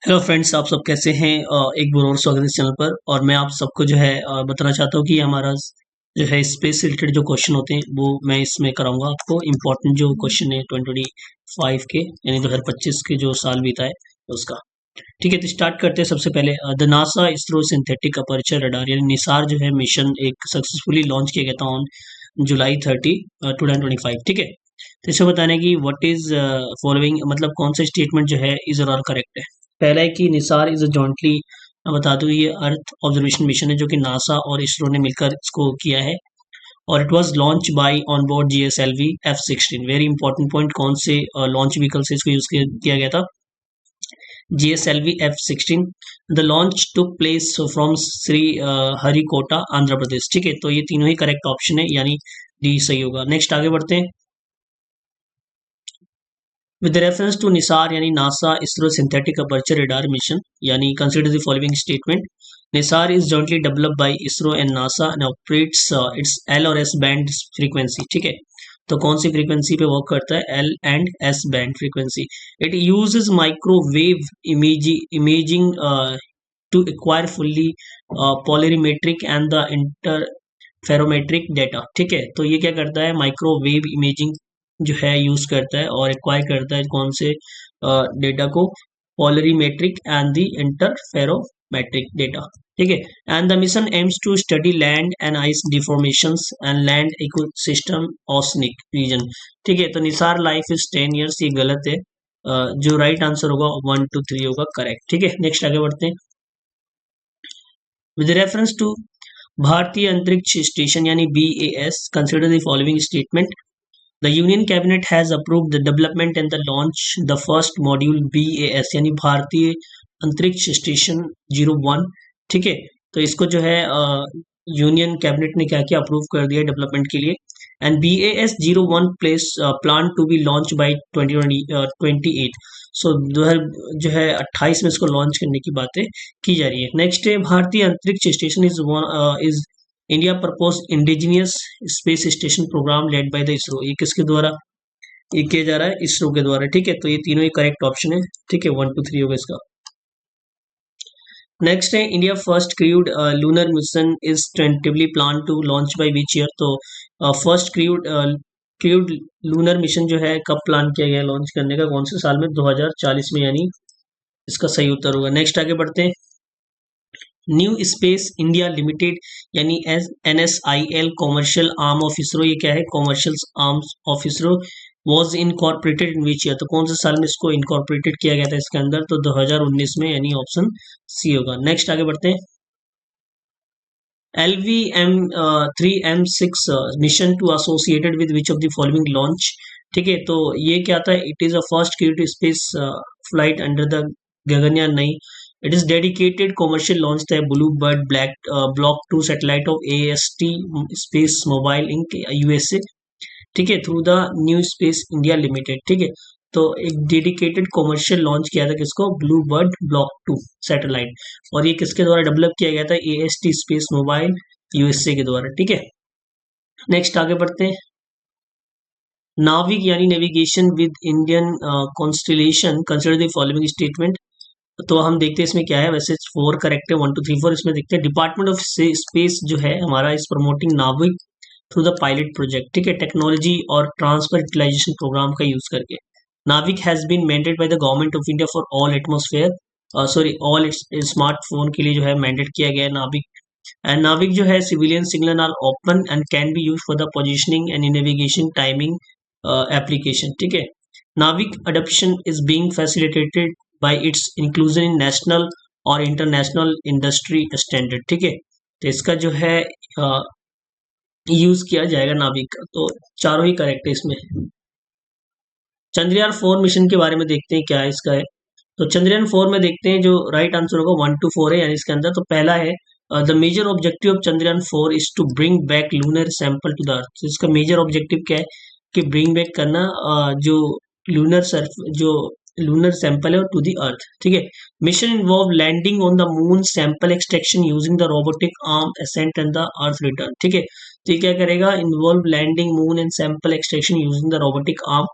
Hello friends, आप सब कैसे हैं। एक बार और स्वागत है इस चैनल पर। और मैं आप सबको जो है बताना चाहता हूँ कि हमारा जो है स्पेस से रिलेटेड जो क्वेश्चन होते हैं वो मैं इसमें कराऊंगा आपको। इम्पोर्टेंट जो क्वेश्चन है 2025 के यानी 2025 के जो साल बीता है उसका। ठीक है, तो स्टार्ट करते हैं। सबसे पहले the NASA ISRO synthetic aperture radar यानी निसार जो है मिशन एक सक्सेसफुली लॉन्च किया गया था ऑन जुलाई 30 2025। ठीक है, तो इसमें बताना है कि व्हाट इज फॉलोइंग, मतलब कौन सा स्टेटमेंट जो है इज आर करेक्ट है। पहला है कि निसार इज अ जॉइंटली, मैं बता दूं ये अर्थ ऑब्जर्वेशन मिशन है जो कि नासा और इसरो ने मिलकर इसको किया है। और it was launch bye on board GSLV F-16। Very important point, कौन से लॉन्च व्हीकल से इसको यूज किया गया था। GSLV F-16। The launch took place from Sriharikota Andhra Pradesh. ठीक है, तो ये तीनों ही करेक्ट ऑप्शन है, यानी डी सही होगा। नेक्स्ट आगे बढ़ते हैं। With reference to NISAR यानी NASA ISRO Synthetic Aperture Radar Mission यानी consider the following statement. NISAR is jointly developed by ISRO and NASA and operates its L और S band frequency. ठीक है, तो कौन सी फ्रीक्वेंसी पे वर्क करता है? L and S band frequency. It uses microwave imaging to acquire fully polarimetric and the interferometric data. ठीक है, तो ये क्या करता है? माइक्रोवेव इमेजिंग जो है यूज करता है और एक्वायर करता है कौन से डेटा को? Polarimetric and the interferometric data. ठीक है, and the mission aims to study land and ice deformations and land ecosystem oceanic region. ठीक है, तो निसार लाइफ इज 10 years, ये गलत है। जो राइट आंसर होगा 1 2 3 होगा करेक्ट। ठीक है, नेक्स्ट आगे बढ़ते हैं। विद रेफरेंस टू भारतीय अंतरिक्ष स्टेशन यानी BAS, consider the following statement. The Union Cabinet has approved the development and the launch the first module BAS यानी भारतीय अंतरिक्ष स्टेशन 01। ठीक है, तो इसको जो है यूनियन कैबिनेट ने क्या किया? अप्रूव कर दिया डेवलपमेंट के लिए। And BAS 01 place plan to be launch by 2028। So जो है 28 में इसको लॉन्च करने की बातें की जा रही है। नेक्स्ट है भारतीय अंतरिक्ष station is India propose indigenous space station program led by the ISRO. ये किसके द्वारा ये किया जा रहा है? इसरो के द्वारा। ठीक है, तो ये तीनों ही करेक्ट ऑप्शन है। ठीक है, 1 2 3 होगा इसका। नेक्स्ट है India first crewed lunar mission is tentatively plan to launch by which year. तो फर्स्ट क्रूड लूनर मिशन जो है कब प्लान किया गया लॉन्च करने का? कौन से साल में? 2040 में, यानी इसका सही उत्तर होगा। नेक्स्ट आगे बढ़ते हैं। न्यू स्पेस इंडिया लिमिटेड यानी NSIL commercial arm of ISRO, ये क्या है? Commercial arm of ISRO was incorporated in which year. तो कौन से साल में इसको इनकॉर्पोरेटेड किया गया था इसके अंदर? तो 2019 में, यानी ऑप्शन सी होगा। नेक्स्ट आगे बढ़ते हैं। LVM-3M6 mission to associated with which of the following launch. ठीक है, तो ये क्या था? It is a first crewed space flight under the Gaganyaan नहीं। It is dedicated commercial launch था blue bird block 2 satellite of AST space mobile inc USA। ठीक है, through the new space India limited. ठीक है, तो एक डेडिकेटेड कॉमर्शियल लॉन्च किया था किसको? Blue bird block 2 satellite. और ये किसके द्वारा डेवलप किया गया था? AST स्पेस मोबाइल USA के द्वारा। ठीक है, नेक्स्ट आगे बढ़ते हैं। नाविक यानी navigation with Indian constellation, consider the following statement. तो हम देखते हैं इसमें क्या है। वैसे 4 करेक्ट है, 1 2 3 4। इसमें देखते हैं डिपार्टमेंट ऑफ स्पेस जो है हमारा इस प्रमोटिंग नाविक थ्रू द पायलट प्रोजेक्ट। ठीक है, टेक्नोलॉजी और ट्रांसफर यूटिलाइजेशन प्रोग्राम का यूज करके। NavIC has been mandate by the government of India for all atmosphere all smartphone के लिए जो है मैंडेट किया गया है नाविक। एंड नाविक जो है civilian signal are open and can be use for the positioning and navigation timing application. ठीक है, NavIC adoption is being facilitated by its inclusion in national और इंटरनेशनल इंडस्ट्री स्टैंडर्ड। ठीक है, तो इसका जो है यूज किया जाएगा नाविक का। तो चारों ही करेक्ट है इसमें। चंद्रयान 4 मिशन के बारे में देखते हैं क्या इसका है। तो चंद्रयान 4 में देखते हैं जो राइट आंसर होगा 1 2 4 है, यानी इसके अंदर। तो पहला है the major objective of Chandrayaan 4 is to bring back lunar sample to the earth. इसका मेजर ऑब्जेक्टिव क्या है? कि ब्रिंग बैक करना जो लूनर सैंपल है टू द अर्थ। ठीक है, mission involve landing on the moon, sample extraction using the robotic arm, ascent and the earth return. ठीक है, तो ये क्या करेगा? Involve landing moon and sample extraction using the robotic arm.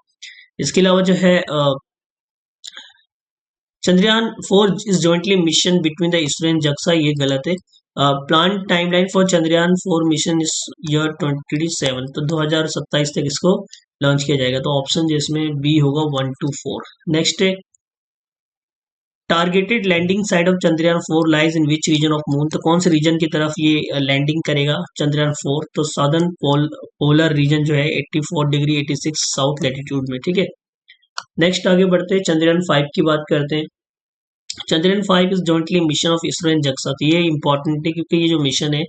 इसके अलावा जो है Chandrayaan 4 is jointly mission between the ISRO and JAXA, ये गलत है। Plan timeline for Chandrayaan 4 mission इस ईयर 2027, तो 2027 तक इसको लॉन्च किया जाएगा। तो ऑप्शन जिसमें बी होगा 1 to 4। नेक्स्ट है targeted landing side of Chandrayaan 4 lies in which region of moon, तो कौन से रीजन की तरफ ये लैंडिंग करेगा चंद्रयान 4, तो साउदर्न पोलर रीजन जो है 84 डिग्री 86 साउथ लैटिट्यूड में, ठीक है। नेक्स्ट आगे बढ़ते हैं, चंद्रयान 5 की बात करते हैं। Chandrayaan 5 is jointly mission of ISRO and JAXA, तो ये इंपॉर्टेंट है क्योंकि ये जो मिशन है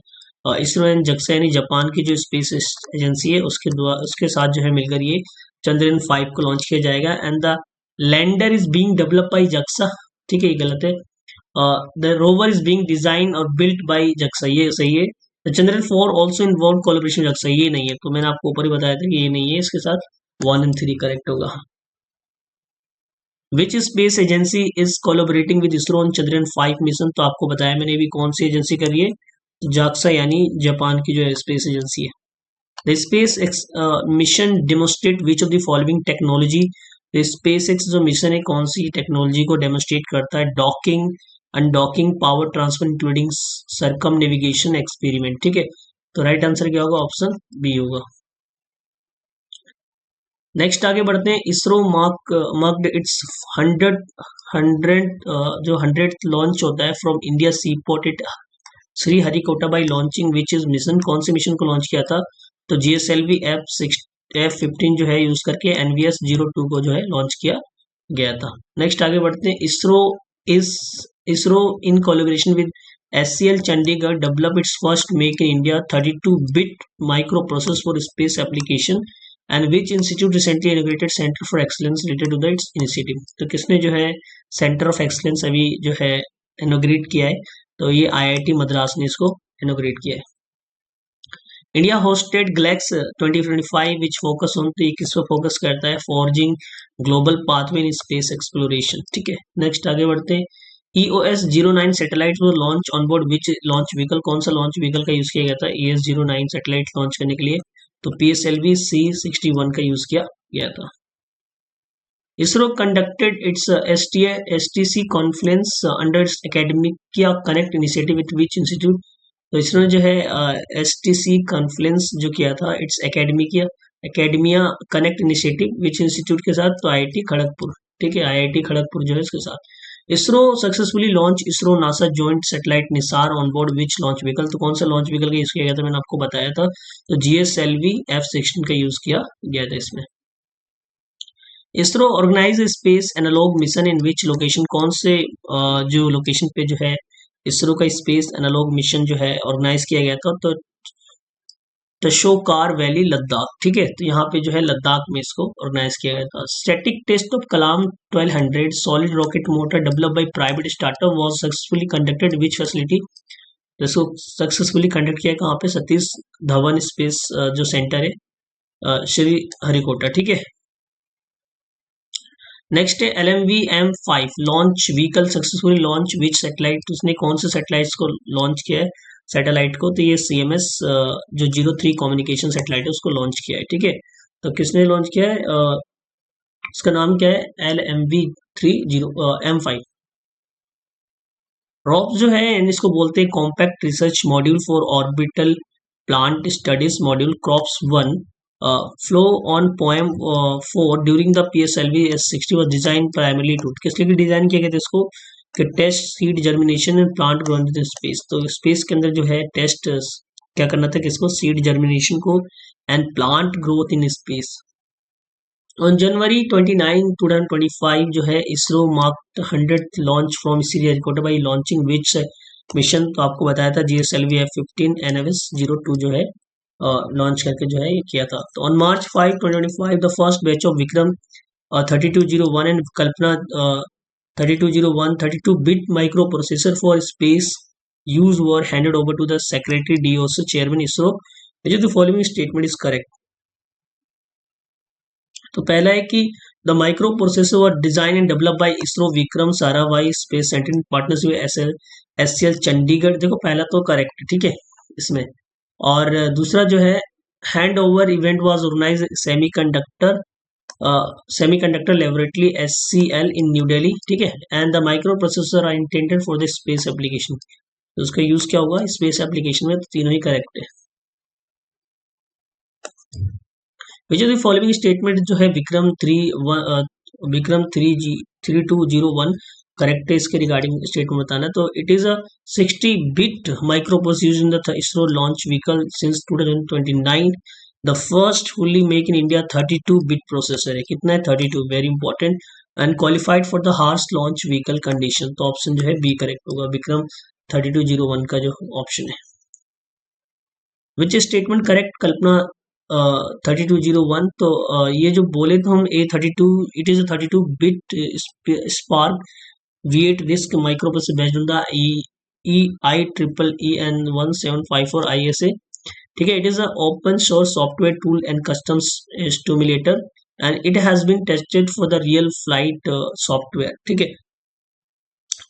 इसरो एंड जक्सा यानी जापान की जो स्पेस एजेंसी है उसके द्वारा, उसके साथ जो है मिलकर ये चंद्रयान 5 को लॉन्च किया जाएगा। And the lander is being developed by JAXA, ठीक है, ये गलत है। The rover is being design और बिल्ट बाय जक्सा, ये सही है। Chandrayaan 4 also involve collaboration JAXA, ये नहीं है। तो मैंने आपको ऊपर ही बताया था कि ये नहीं है, इसके साथ 1 and 3 करेक्ट होगा। Which space agency is collaborating with ISRO on Chandrayaan 5 mission, तो आपको बताया मैंने भी कौन सी एजेंसी कर रही है, जाक्सा यानी जापान की जो स्पेस एजेंसी है। The SpaceX mission demonstrate which of the following technology, the SpaceX जो मिशन है कौन सी टेक्नोलॉजी को डेमोस्ट्रेट करता है, docking, undocking, power transfer including circumnavigation experiment, ठीक है। तो राइट आंसर क्या होगा, ऑप्शन बी होगा। नेक्स्ट आगे बढ़ते हैं, इसरो मार्क्ड इट्स 100 जो 100th लॉन्च होता है from India sea port it Sriharikota by launching which is mission, कौन से मिशन को लॉन्च किया था, तो GSLV F15 जो है यूज करके NVS 02 को जो है लॉन्च किया गया था। नेक्स्ट आगे बढ़ते हैं, ISRO in collaboration with SCL Chandigarh develop its first make in India 32-bit micro process for space application and which institute recently inaugurated centre for excellence related to the its initiative, तो किसने जो है सेंटर ऑफ एक्सलेंस अभी जो है इनोग्रेट किया है, तो ये IIT मद्रास ने इसको इनोग्रेट किया है। India hosted GLEX 2025 which focus on, तो ये किस पर फोकस करता है, forging global pathway in space exploration, ठीक है। नेक्स्ट आगे बढ़ते हैं, EOS-09 सैटेलाइट वो launch on board which launch vehicle, कौन सा लॉन्च व्हीकल का यूज किया गया था EOS-09 सैटेलाइट लॉन्च करने के लिए, तो PSLV C61 का यूज किया गया था। ISRO conducted its STC conference under academia connect initiative with which institute, तो इसरो ने जो है STC कॉन्फ्रेंस जो किया था it's academia connect initiative which institute के साथ, तो IIT खड़गपुर, ठीक है, IIT खड़गपुर जो है इसके साथ। ISRO successfully launch ISRO NASA joint satellite Nisar on board which launch vehicle, तो कौन सा लॉन्च व्हीकल का यूज किया गया था, मैंने आपको बताया था, तो GSLV F16 का यूज किया गया था इसमें। ISRO organize space analog mission in which location, कौन से जो लोकेशन पे जो है इसरो का स्पेस एनालॉग मिशन जो है ऑर्गेनाइज किया गया था, तो तशोकार वैली लद्दाख, ठीक है, तो यहाँ पे जो है लद्दाख में इसको ऑर्गेनाइज किया गया था। Static test of Kalam 1200 solid rocket motor develop by private startup was successfully conducted which facility, तो इसको सक्सेसफुली कंडक्ट किया कहाँ पे, सतीश धवन स्पेस जो सेंटर है श्री हरिकोटा, ठीक है। नेक्स्ट है LMV-M5 launch vehicle successfully launch which satellite, उसने कौन से सैटेलाइट्स को लॉन्च किया है सैटेलाइट को, तो ये CMS जो 03 कम्युनिकेशन सैटेलाइट है उसको लॉन्च किया है, ठीक है। तो किसने लॉन्च किया है, इसका नाम क्या है, LMV-30 M5। रॉप जो है इसको बोलते हैं compact research module for orbital plant studies module crops 1 flow on poem 4 during the PSLV S60 was designed primarily to, किस लिए डिजाइन किया गया था इसको, कि test seed germination and plant growth in space, तो स्पेस के अंदर जो है टेस्ट क्या करना था, किसको, सीड जर्मिनेशन को and plant growth in space. On January 29 2025 जो है ISRO marked 100th launch from Sriharikota by launching which mission, तो आपको बताया था GSLV F15 NVS 02 जो है लॉन्च करके जो है ये किया था। तो on March 5 2025 the first batch of Vikram 3201 and Kalpana 3201 32-bit micro processor for space use were handed over to the secretary DOC chairman ISRO, which the following statement is correct. तो पहला है कि the micro processor were design and develop by ISRO Vikram Sarabhai space centre in partnership SCL Chandigarh, देखो पहला तो correct, ठीक है इसमें। और दूसरा जो है hand over event was organize semiconductor semiconductor laboratory SCL in New Delhi, ठीक है, and the micro processor are intended for the space application. तो उसका यूज क्या होगा स्पेस एप्लीकेशन में, तो तीनों ही करेक्ट है। विच ऑफ द फॉलोइंग स्टेटमेंट जो है विक्रम 3201 करेक्ट है, इसके रिगार्डिंग स्टेटमेंट बताना है। तो it is a 60-bit microprocessor used in the ISRO launch vehicle since 2029। The first fully make in India 32-bit processor है। कितना है 32, very important. And qualified for the harsh launch vehicle condition, तो option जो है B correct होगा, विक्रम 3201 का जो option है। Which statement correct Kalpana 3201। तो ये जो बोले तो हम A32, it is 32-bit SPARC V8 RISC microprocessor based on the EIEEE-N1754 ISA, ठीक है। It is a open source software tool and custom stimulator and it has been tested for the real flight software, ठीक है।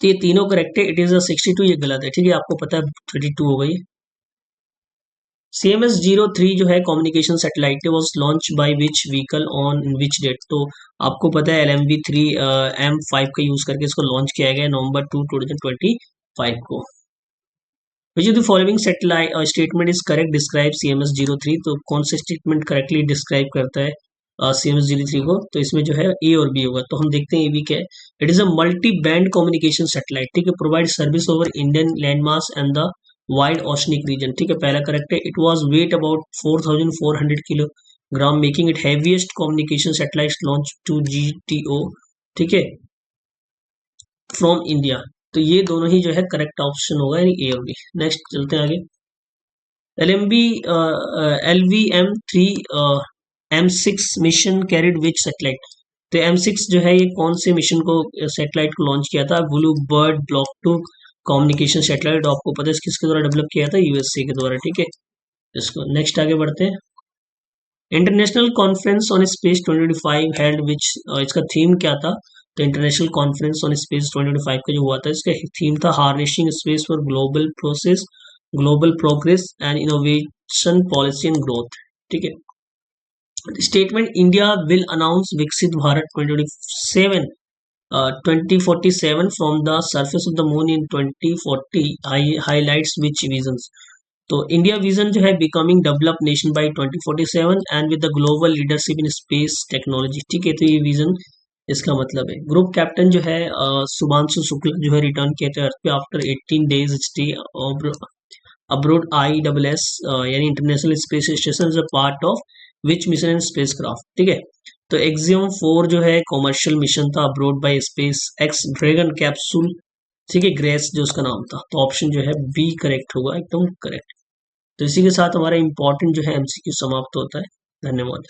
तो ये तीनों correct है। It is अ 62, ये गलत है, ठीक है, आपको पता है 32 हो गई। CMS-03 जो है communication satellite was launch by which vehicle on in which date. तो आपको पता है LMV-3 M5 का यूज करके इसको लॉन्च किया गया नवंबर 2 2025 को। विच of the following satellite statement is correct describe CMS-03। तो कौन सा स्टेटमेंट करेक्टली डिस्क्राइब करता है CMS-03 को, तो इसमें जो है ए और बी होगा। तो हम देखते हैं ए बी क्या है। It is a multi band communication satellite, ठीक है, provide service over Indian landmass and the wide oceanic region, ठीक है, पहला करेक्ट है। It was weight about 4400 kilogram, making it heaviest communication satellite launch to GTO, ठीक है, from India. तो ये दोनों ही जो है करेक्ट ऑप्शन होगा, यानी ए और बी। नेक्स्ट चलते हैं आगे। LVM-3 M6 मिशन कैरिड विच सैटेलाइट। तो M6 जो है ये कौन से मिशन को सैटेलाइट को लॉन्च किया था, blue bird block 2 communication satellite. आपको पता है किसके द्वारा डेवलप किया था, USA के द्वारा, ठीक है। इसको नेक्स्ट आगे बढ़ते हैं। International conference on space 2025 held which, इसका थीम क्या था। तो इंटरनेशनल कॉन्फ्रेंस ऑन स्पेस 2025 का जो हुआ था, इसका थीम था harnessing space for global process, global progress and innovation policy and growth, ठीक है। स्टेटमेंट इंडिया विल अनाउंस विकसित Bharat 2047 from the surface of the moon in 2040 highlights which visions. तो इंडिया विजन जो है becoming develop nation by 2047 and with the global leadership in space technology, ठीक है। तो ये विजन इसका मतलब है। ग्रुप कैप्टन जो है शुभांशु शुक्ल जो है रिटर्न किया था अर्थ पे after 18 days stay abroad ISS यानी international space station is a part of which mission and space craft, ठीक है। तो एक्सियम 4 जो है कॉमर्शियल मिशन था abroad bye space x dragon capsule, ठीक है, ग्रेस जो उसका नाम था। तो ऑप्शन जो है बी करेक्ट होगा, एकदम करेक्ट। तो इसी के साथ हमारा इंपॉर्टेंट जो है MCQ समाप्त होता है। धन्यवाद।